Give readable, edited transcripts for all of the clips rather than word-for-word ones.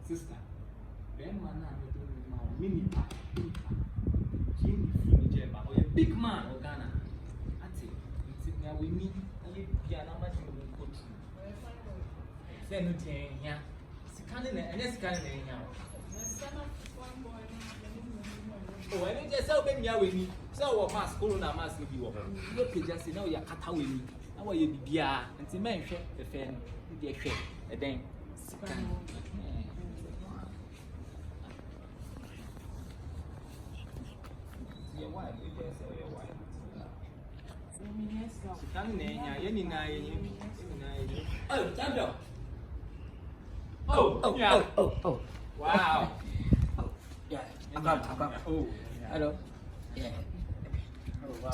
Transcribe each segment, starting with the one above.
sister. Ben man mini pa. Jimmy free jeba. Oh, a big man or Ghana. Ati. It's now we meet a piano much we go to. Say no thing here. Scanning and scanning now. Oh, I didn't just help me with me. So, what mask, Corona mask will be over. Look, just know you're cut away me. How are you, dear? And the man, the fan, the share, a dang. Your wife, you just say your wife. Oh, Sandro. Oh, yeah. Oh. Wow. Yeah. I got. Oh. Hello. Yeah. Oh, wow.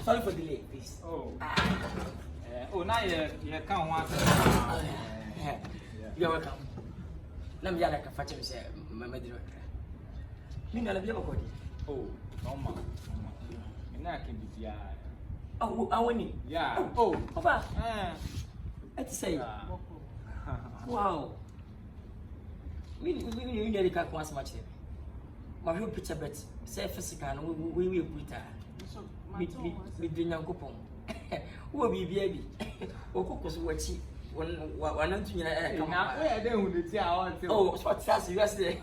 Sorry for delay, please. Oh. Now you can't want to. You're welcome. Let me like a father say, my mother. Me not be able. Oh, no man. And I can be yeah. Oh, I want it. Yeah. Oh, Papa. I say. Wow. We nearly can't once much. My whole picture bet say physical we will put we do young coupon. Who will be baby? Or cookers watch it one to you. I don't with the oh, what's that yesterday?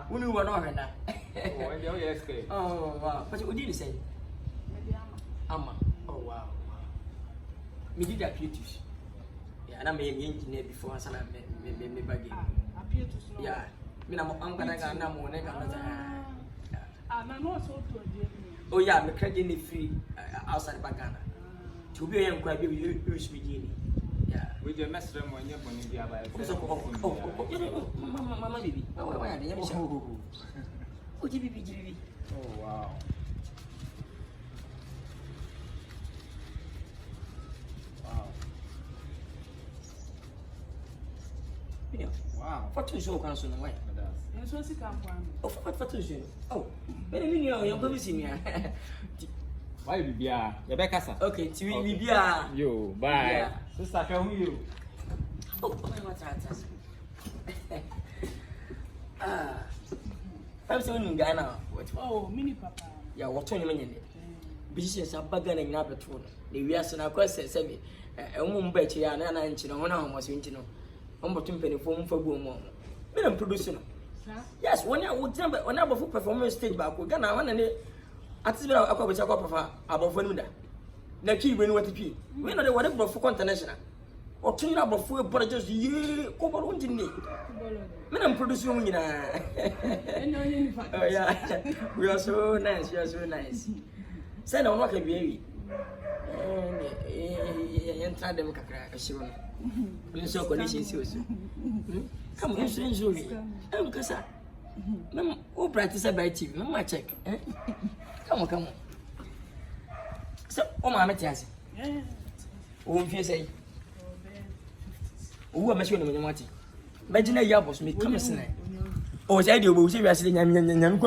Who knew one on that? Oh, wow. But what did you say? Amma. Oh, wow. Me did appear to. Yeah, and I made an engineer before I made me baggy. Appear to. Yeah. I'm gonna go now more. Oh, yeah, I'm credit free outside Bagana. To be a quite you speaking. Yeah, with your master when you're going to be about Mamma, baby. Oh, wow. Wow. For two show council away. And so she can't find me. Oh, for two show. Oh, very many you're going to see me. Why be here? Rebecca, sir. Okay, to be here. You, bye. Sister, come with you. Oh, what's that? I'm saying in Ghana. Oh, mini papa. Yeah, what 20 minutes? Business are bagging in Aperture. The Yasan across 7. A woman bet you are an inch on 1 hour was winching. I'm bottom penny form for boom. I'm producing. Yes, when I would jump on our performance stage back, we're gonna want any. At this minute, I call above one. The key when what to be. We know whatever for international. Or turn up of 4 apologies, you over one didn't. I'm producing. Oh, yeah, we are so nice. You are so nice. Send on what a baby. And try them crack. So conditions. Come on, I'm Nkansah. Who practice by TV? Mama check. Come on. So, my Matthias. Oh, you say, who am I showing you? Imagine a yabos me come. Oh, I do. We say we are sitting and young.